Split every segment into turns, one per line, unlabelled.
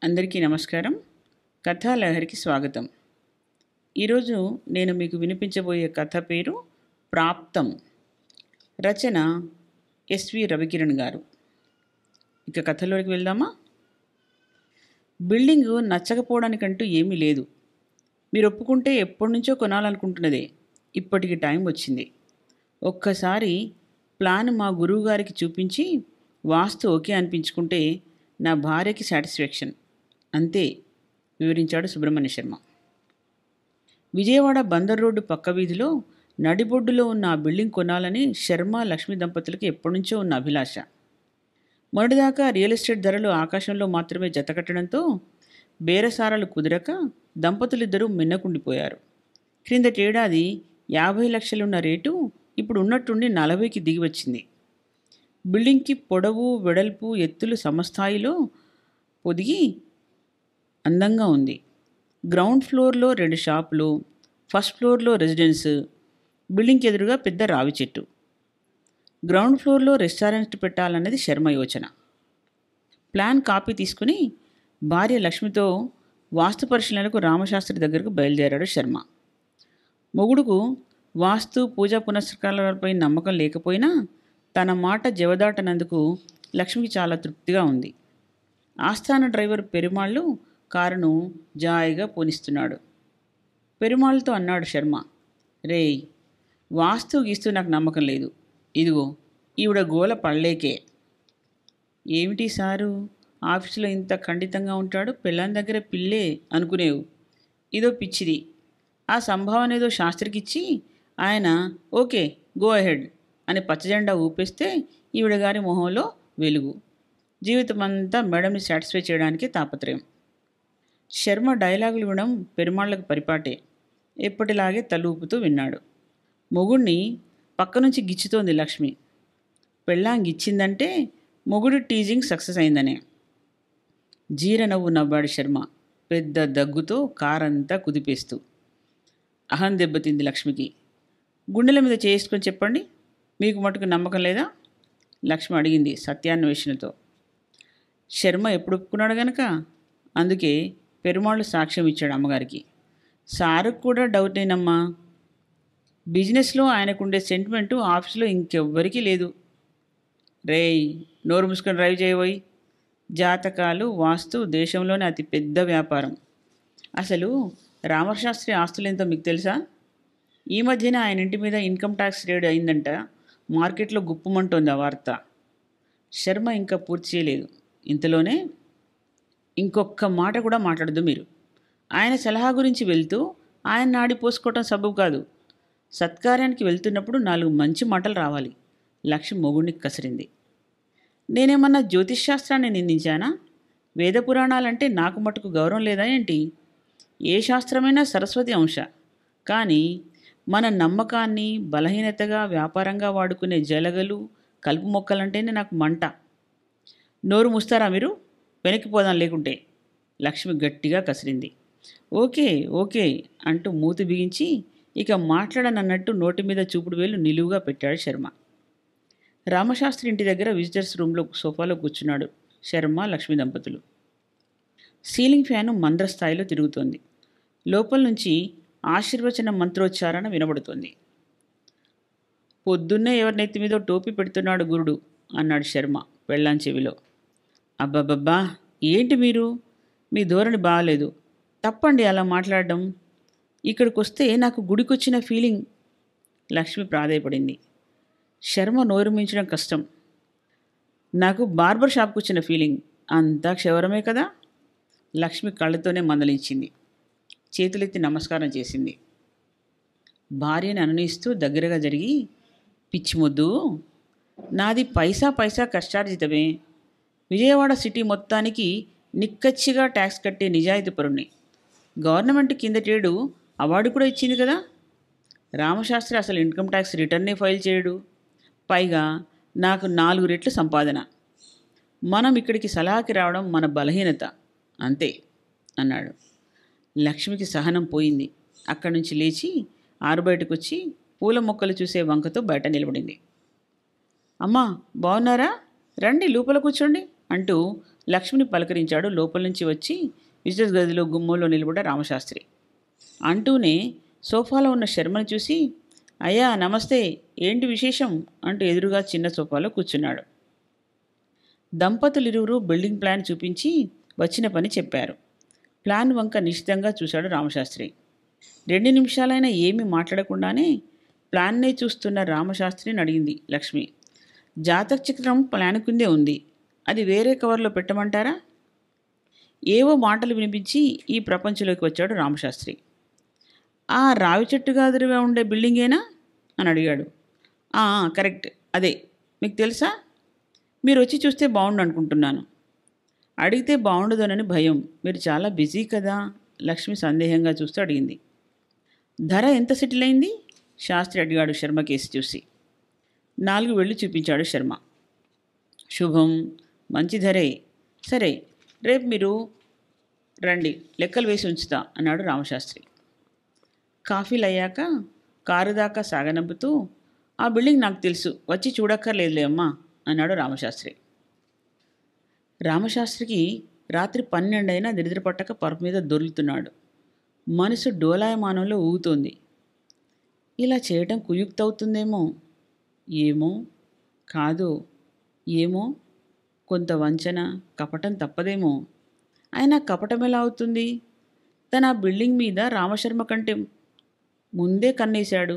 అందరికీ నమస్కారం. కథాలహరికి స్వాగతం. ఈరోజు నేను మీకు వినిపించబోయే కథ పేరు ప్రాప్తం. రచన ఎస్వి రవికిరణ్ గారు. ఇక కథలోకి వెళ్దామా? బిల్డింగు నచ్చకపోవడానికంటూ ఏమీ లేదు. మీరు ఒప్పుకుంటే ఎప్పటి నుంచో కొనాలనుకుంటున్నదే. ఇప్పటికి టైం వచ్చింది. ఒక్కసారి ప్లాన్ మా గురువుగారికి చూపించి వాస్తు ఓకే అనిపించుకుంటే నా భార్యకి సాటిస్ఫాక్షన్ అంతే, వివరించాడు సుబ్రహ్మణ్య శర్మ. విజయవాడ బందర్ రోడ్డు పక్క వీధిలో నడిబొడ్డులో ఉన్న ఆ బిల్డింగ్ కొనాలని శర్మ లక్ష్మి దంపతులకి ఎప్పటినుంచో ఉన్న అభిలాష. మొన్నటిదాకా రియల్ ఎస్టేట్ ధరలు ఆకాశంలో మాత్రమే జతకట్టడంతో బేరసారాలు కుదరక దంపతులిద్దరూ మిన్నకుండిపోయారు. క్రిందటేడాది 50 లక్షలున్న రేటు ఇప్పుడు ఉన్నట్టుండి 40కి దిగి వచ్చింది. బిల్డింగ్కి పొడవు, వెడల్పు, ఎత్తులు సమస్థాయిలో పొదిగి అందంగా ఉంది. గ్రౌండ్ ఫ్లోర్లో 2 షాపులు, ఫస్ట్ ఫ్లోర్లో రెసిడెన్స్, బిల్డింగ్కి ఎదురుగా పెద్ద రావి చెట్టు. గ్రౌండ్ ఫ్లోర్లో రెస్టారెంట్ పెట్టాలన్నది శర్మ యోచన. ప్లాన్ కాపీ తీసుకుని భార్య లక్ష్మితో వాస్తు పరిశీలనకు రామశాస్త్రి దగ్గరకు బయలుదేరాడు శర్మ. మొగుడుకు వాస్తు, పూజా పునస్కారాలపై నమ్మకం లేకపోయినా తన మాట జవదాటనందుకు లక్ష్మికి చాలా తృప్తిగా ఉంది. ఆస్థాన డ్రైవర్ పెరుమాళ్ళు కారును జాయిగా పోనిస్తున్నాడు. పెరుమాళ్ళతో అన్నాడు శర్మ, రేయ్, వాస్తు గీస్తూ నాకు నమ్మకం లేదు. ఇదిగో ఈవిడ గోల పడలేకే. ఏమిటి సారు, ఆఫీసులో ఇంత ఖండితంగా ఉంటాడు, పెళ్ళాం దగ్గర పిల్లే అనుకునేవు. ఇదో పిచ్చిది. ఆ సంభావన ఏదో శాస్త్రికిచ్చి ఆయన ఓకే గో అహెడ్ అని పచ్చజెండా ఊపేస్తే ఈవిడ గారి మొహంలో వెలుగు. జీవితమంతా మేడంని సాటిస్ఫై చేయడానికి తాపత్రయం. శర్మ డైలాగులు వినడం పెరుమాళ్లకు పరిపాటే. ఎప్పటిలాగే తలూపుతూ విన్నాడు. మొగుడిని పక్క నుంచి గిచ్చుతోంది లక్ష్మి. పెళ్ళాం గిచ్చిందంటే మొగుడు టీజింగ్ సక్సెస్ అయిందనే. జీర నవ్వు నవ్వాడు శర్మ, పెద్ద దగ్గుతో కారంతా కుదిపేస్తూ. అహం దెబ్బతింది లక్ష్మికి. గుండెల మీద చేసుకొని చెప్పండి, మీకు మటుకు నమ్మకం లేదా? లక్ష్మి అడిగింది సత్యాన్వేషణతో. శర్మ ఎప్పుడు ఒప్పుకున్నాడు గనక అందుకే పెరుమాళ్ళు సాక్ష్యం ఇచ్చాడు అమ్మగారికి. సారుకు కూడా డౌటేనమ్మా. బిజినెస్లో ఆయనకుండే సెంటిమెంటు ఆఫీసులో ఇంకెవ్వరికీ లేదు. రేయ్, నోరు మూసుకొని డ్రైవ్ చేయబోయి. జాతకాలు, వాస్తు దేశంలోనే అతి పెద్ద వ్యాపారం. అసలు రామశాస్త్రి ఆస్తులేంతో మీకు తెలుసా? ఈ మధ్యన ఆయన ఇంటి మీద ఇన్కమ్ ట్యాక్స్ రేడ్ అయిందంట. మార్కెట్లో గుప్పమంటోంది ఆ వార్త. శర్మ ఇంకా పూర్తి చేయలేదు. ఇంతలోనే, ఇంకొక్క మాట కూడా మాట్లాడదు మీరు. ఆయన సలహా గురించి వెళ్తూ ఆయన నాడి పోసుకోవటం సబబు కాదు. సత్కార్యానికి వెళ్తున్నప్పుడు 4 మంచి మాటలు రావాలి. లక్ష్మి మొగుడిని కసిరింది. నేనేమన్నా జ్యోతిష్శాస్త్రాన్ని నిందించానా? వేద పురాణాలంటే నాకు మటుకు గౌరవం లేదా ఏంటి? ఏ శాస్త్రమైనా సరస్వతి అంశ. కానీ మన నమ్మకాన్ని బలహీనతగా వ్యాపారంగా వాడుకునే జలగలు, కలుపు మొక్కలంటేనే నాకు మంట. నోరు ముస్తారా మీరు? వెనక్కిపోదాం లేకుంటే. లక్ష్మి గట్టిగా కసిరింది. ఓకే ఓకే అంటూ మూతి బిగించి ఇక మాట్లాడనన్నట్టు నోటి మీద చూపుడు వేలు నిలువుగా పెట్టాడు శర్మ. రామశాస్త్రి ఇంటి దగ్గర విజిటర్స్ రూమ్లో సోఫాలో కూర్చున్నాడు శర్మ లక్ష్మి దంపతులు. సీలింగ్ ఫ్యాను మంద్రస్థాయిలో తిరుగుతోంది. లోపల నుంచి ఆశీర్వచన మంత్రోచ్చారణ వినబడుతోంది. పొద్దున్నే ఎవరి నెత్తి మీద టోపీ పెడుతున్నాడు గురుడు అన్నాడు శర్మ పెళ్ళాం చెవిలో. అబ్బబ్బబ్బా, ఏంటి మీరు? మీ ధోరణి బాగాలేదు. తప్పండి అలా మాట్లాడడం. ఇక్కడికి వస్తే నాకు గుడికొచ్చిన ఫీలింగ్. లక్ష్మి ప్రాధేయపడింది. శర్మ నోరు మించడం కష్టం. నాకు బార్బర్ షాప్కి వచ్చిన ఫీలింగ్. అంతా క్షవరమే కదా. లక్ష్మి కళ్ళతోనే మందలించింది. చేతులెత్తి నమస్కారం చేసింది. భార్యని అనునయిస్తూ దగ్గరగా జరిగి, పిచ్చి మొద్దు, నాది పైసా పైసా కష్టార్జితమే. విజయవాడ సిటీ మొత్తానికి నిక్కచ్చిగా ట్యాక్స్ కట్టే నిజాయితీ పరుణ్ణి. గవర్నమెంట్ కిందటేడు అవార్డు కూడా ఇచ్చింది కదా. రామశాస్త్రి అసలు ఇన్కమ్ ట్యాక్స్ రిటర్నే ఫైల్ చేయడు. పైగా నాకు 4 రెట్లు సంపాదన. మనం ఇక్కడికి సలహాకి రావడం మన బలహీనత అంతే అన్నాడు. లక్ష్మికి సహనం పోయింది. అక్కడి నుంచి లేచి ఆరుబయటకు వచ్చి పూల మొక్కలు చూసే వంకతో బయట నిలబడింది. అమ్మా బాగున్నారా? రండి లోపల కూర్చోండి అంటూ లక్ష్మిని పలకరించాడు లోపల నుంచి వచ్చి విజిటర్స్ గదిలో గుమ్మంలో నిలబడ్డ రామశాస్త్రి. అంటూనే సోఫాలో ఉన్న శర్మని చూసి, అయ్యా నమస్తే, ఏంటి విశేషం అంటూ ఎదురుగా చిన్న సోఫాలో కూర్చున్నాడు. దంపతులిరువురు బిల్డింగ్ ప్లాన్ చూపించి వచ్చిన పని చెప్పారు. ప్లాన్ వంక నిశితంగా చూశాడు రామశాస్త్రి. 2 నిమిషాలైనా ఏమీ మాట్లాడకుండానే ప్లాన్నే చూస్తున్న రామశాస్త్రిని అడిగింది లక్ష్మి. జాతక చక్రం ప్లాన్ కిందే ఉంది, అది వేరే కవర్లో పెట్టమంటారా? ఏవో మాటలు వినిపించి ఈ ప్రపంచంలోకి వచ్చాడు రామశాస్త్రి. ఆ రావి చెట్టు గాదిరిగా ఉండే బిల్డింగేనా అని అడిగాడు. కరెక్ట్, అదే. మీకు తెలుసా? మీరు వచ్చి చూస్తే బాగుండు అనుకుంటున్నాను. అడిగితే బాగుండదోనని భయం, మీరు చాలా బిజీ కదా? లక్ష్మి సందేహంగా చూస్తూ అడిగింది. ధర ఎంత సెటిల్ అయింది? శాస్త్రి అడిగాడు శర్మ కేసి చూసి. 4 వేళ్ళు చూపించాడు శర్మ. శుభం, మంచి ధరే. సరే, రేపు మీరు రండి, లెక్కలు వేసి ఉంచుతా అన్నాడు రామశాస్త్రి. కాఫీలు అయ్యాక కారు దాకా సాగనంపుతూ, ఆ బిల్డింగ్ నాకు తెలుసు, వచ్చి చూడక్కర్లేదులే అమ్మా అన్నాడు రామశాస్త్రి. రామశాస్త్రికి రాత్రి 12 అయినా నిద్ర పట్టక పరుపు మీద దొర్లుతున్నాడు. మనసు డోలాయమానంలో ఊగుతోంది. ఇలా చేయటం కుయుక్తవుతుందేమో, ఏమో, కాదో, ఏమో, కొంత వంచన కపటం తప్పదేమో. అయినా కపటం ఎలా అవుతుంది? తన ఆ బిల్డింగ్ మీద రామశర్మ కంటే ముందే కన్నేశాడు.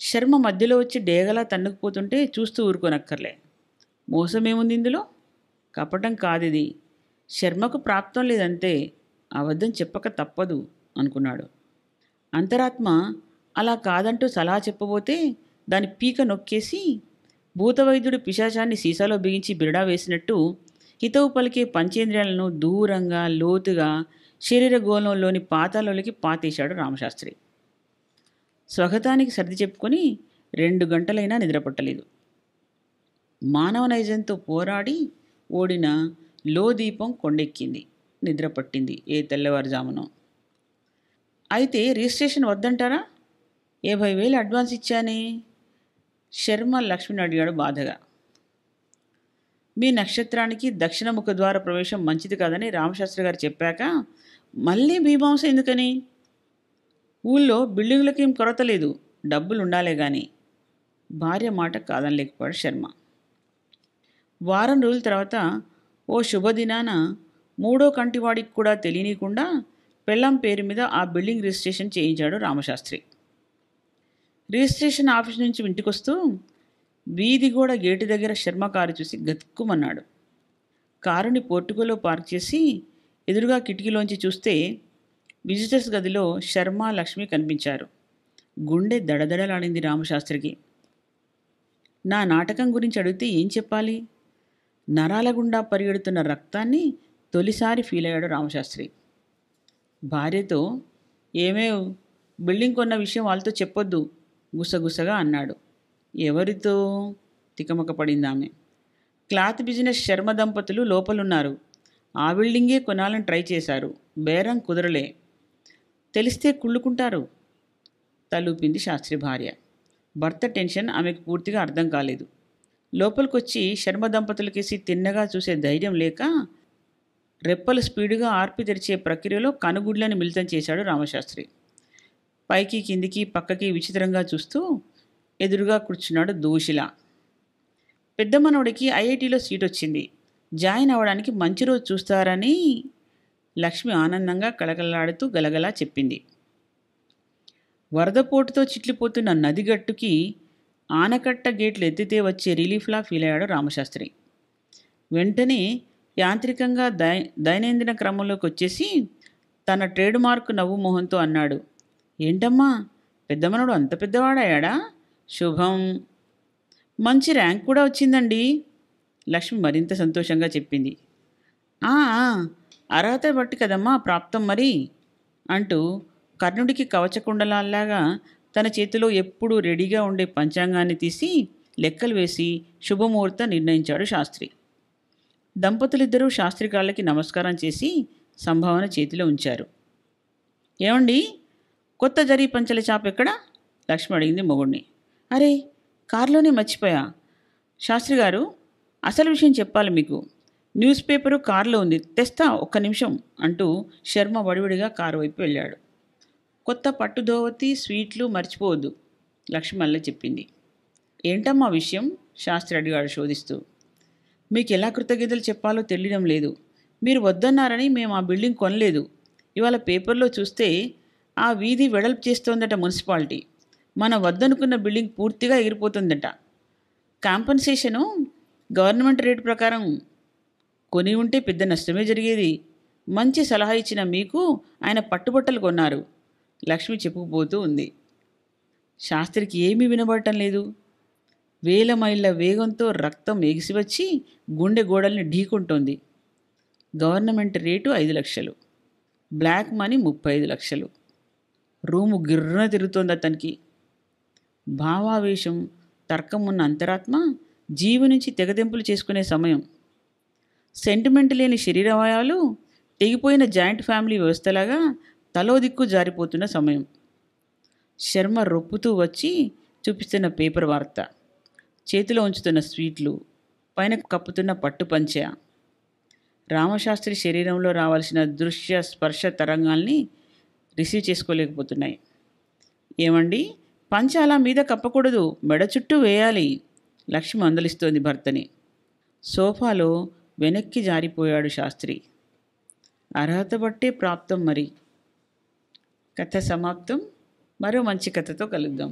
శర్మ మధ్యలో వచ్చి డేగలా తన్నుకుపోతుంటే చూస్తూ ఊరుకోనక్కర్లే. మోసమేముంది ఇందులో? కపటం కాదిది. శర్మకు ప్రాప్తం లేదంతే, అబద్ధం చెప్పక తప్పదు అనుకున్నాడు. అంతరాత్మ అలా కాదంటూ సలహా చెప్పబోతే దాని పీక నొక్కేసి భూతవైద్యుడు పిశాచాన్ని సీసాలో బిగించి బిరడా వేసినట్టు హితవు పలికే పంచేంద్రియాలను దూరంగా లోతుగా శరీర గోళంలోని పాతాలోకి పాతేశాడు రామశాస్త్రి. స్వగతానికి సర్ది చెప్పుకొని 2 గంటలైనా నిద్రపట్టలేదు. మానవ నైజంతో పోరాడి ఓడిన లో దీపం కొండెక్కింది. నిద్ర పట్టింది ఏ తెల్లవారుజామునో. అయితే రిజిస్ట్రేషన్ వద్దంటారా? 50,000 అడ్వాన్స్ ఇచ్చానే. శర్మ లక్ష్మిని అడిగాడు బాధగా. మీ నక్షత్రానికి దక్షిణ ముఖద్వార ప్రవేశం మంచిది కాదని రామశాస్త్రి గారు చెప్పాక మళ్ళీ మీమాంస ఎందుకని? ఊళ్ళో బిల్డింగులకేం కొరత లేదు, డబ్బులు ఉండాలే గాని. భార్య మాట కాదనలేకపోయాడు శర్మ. వారం రోజుల తర్వాత ఓ శుభదినాన 3వ కంటివాడికి కూడా తెలియనీయకుండా పెళ్ళాం పేరు మీద ఆ బిల్డింగ్ రిజిస్ట్రేషన్ చేయించాడు రామశాస్త్రి. రిజిస్ట్రేషన్ ఆఫీస్ నుంచి ఇంటికొస్తూ వీధి గోడ గేటు దగ్గర శర్మ కారు చూసి గతుక్కుమన్నాడు. కారుని పోర్టుకోలో పార్క్ చేసి ఎదురుగా కిటికీలోంచి చూస్తే విజిటర్స్ గదిలో శర్మ లక్ష్మి కనిపించారు. గుండె దడదడలాడింది రామశాస్త్రికి. నా నాటకం గురించి అడిగితే ఏం చెప్పాలి? నరాల గుండా పరిగెడుతున్న రక్తాన్ని తొలిసారి ఫీల్ అయ్యాడు రామశాస్త్రి. భార్యతో, ఏమే బిల్డింగ్ కొన్న విషయం వాళ్ళతో చెప్పొద్దు గుసగుసగా అన్నాడు. ఎవరితో? తికమక పడింది ఆమె. క్లాత్ బిజినెస్ శర్మ దంపతులు లోపలున్నారు. ఆ బిల్డింగే కొనాలని ట్రై చేశారు, బేరం కుదరలే. తెలిస్తే కుళ్ళుకుంటారు. తలూపింది శాస్త్రి భార్య. భర్త టెన్షన్ ఆమెకు పూర్తిగా అర్థం కాలేదు. లోపలికొచ్చి శర్మ దంపతులకేసి తిన్నగా చూసే ధైర్యం లేక రెప్పలు స్పీడుగా ఆర్పి తెరిచే ప్రక్రియలో కనుగుడ్లని మిళితం చేశాడు రామశాస్త్రి. పైకి కిందికి పక్కకి విచిత్రంగా చూస్తూ ఎదురుగా కూర్చున్నాడు దోషిలా. పెద్ద మనవడికి ఐఐటీలో సీట్ వచ్చింది, జాయిన్ అవ్వడానికి మంచి రోజు చూస్తారని లక్ష్మి ఆనందంగా కళకళలాడుతూ గలగలా చెప్పింది. వరదపోటుతో చిట్లిపోతున్న నదిగట్టుకి ఆనకట్ట గేట్లు ఎత్తితే వచ్చే రిలీఫ్లా ఫీల్ అయ్యాడు రామశాస్త్రి. వెంటనే యాంత్రికంగా దైనందిన క్రమంలోకి వచ్చేసి తన ట్రేడ్ మార్క్ నవ్వు మొహంతో అన్నాడు. ఏంటమ్మా, పెద్దమనుడు అంత పెద్దవాడయ్యాడా? శుభం. మంచి ర్యాంక్ కూడా వచ్చిందండి, లక్ష్మి మరింత సంతోషంగా చెప్పింది. అర్హత బట్టి కదమ్మా ప్రాప్తం మరి అంటూ కర్ణుడికి కవచకుండలాల్లాగా తన చేతిలో ఎప్పుడూ రెడీగా ఉండే పంచాంగాన్ని తీసి లెక్కలు వేసి శుభముహూర్తం నిర్ణయించాడు శాస్త్రి. దంపతులిద్దరూ శాస్త్రి కాళ్ళకి నమస్కారం చేసి సంభావన చేతిలో ఉంచారు. ఏమండి, కొత్త జరీ పంచల చాప ఎక్కడా? లక్ష్మి అడిగింది మొగుడిని. అరే, కారులోనే మర్చిపోయా. శాస్త్రి గారు, అసలు విషయం చెప్పాలి మీకు. న్యూస్ పేపరు కారులో ఉంది, తెస్తా ఒక్క నిమిషం అంటూ శర్మ వడివడిగా కారు వైపు వెళ్ళాడు. కొత్త పట్టు ధోవతి, స్వీట్లు మర్చిపోవద్దు, లక్ష్మి మళ్ళీ చెప్పింది. ఏంటమ్మా విషయం? శాస్త్రి అడిగాడు శోధిస్తూ. మీకు ఎలా కృతజ్ఞతలు చెప్పాలో తెలియడం లేదు. మీరు వద్దన్నారని మేము ఆ బిల్డింగ్ కొనలేదు. ఇవాళ పేపర్లో చూస్తే ఆ వీధి వెడల్పు చేస్తోందట మున్సిపాలిటీ. మన వద్దనుకున్న బిల్డింగ్ పూర్తిగా ఎగిరిపోతుందట. కాంపన్సేషను గవర్నమెంట్ రేటు ప్రకారం కొని ఉంటే పెద్ద నష్టమే జరిగేది. మంచి సలహా ఇచ్చిన మీకు ఆయన పట్టుబట్టలు కొన్నారు, లక్ష్మి చెప్పుకుపోతూ ఉంది. శాస్త్రికి ఏమీ వినబడటం లేదు. వేల మైళ్ళ వేగంతో రక్తం ఎగిసివచ్చి గుండె గోడల్ని ఢీకుంటోంది. గవర్నమెంట్ రేటు 5 లక్షలు, బ్లాక్ మనీ 35 లక్షలు. రూము గిర్రన తిరుగుతోంది అతనికి. భావావేశం, తర్కం ఉన్న అంతరాత్మ జీవి నుంచి తెగదెంపులు చేసుకునే సమయం. సెంటిమెంట్ లేని శరీరవయాలు తెగిపోయిన జాయింట్ ఫ్యామిలీ వ్యవస్థలాగా తలో దిక్కు జారిపోతున్న సమయం. శర్మ రొప్పుతూ వచ్చి చూపిస్తున్న పేపర్ వార్త, చేతిలో ఉంచుతున్న స్వీట్లు, పైన కప్పుతున్న పట్టు పంచ. రామశాస్త్రి శరీరంలో రావాల్సిన దృశ్య స్పర్శ తరంగాల్ని రిసీవ్ చేసుకోలేకపోతున్నాయి. ఏమండి, పంచ అలా మీద కప్పకూడదు, మెడ చుట్టూ వేయాలి, లక్ష్మి మందలిస్తోంది భర్తని. సోఫాలో వెనక్కి జారిపోయాడు శాస్త్రి. అర్హత బట్టే ప్రాప్తం మరి. కథ సమాప్తం. మరో మంచి కథతో కలుద్దాం.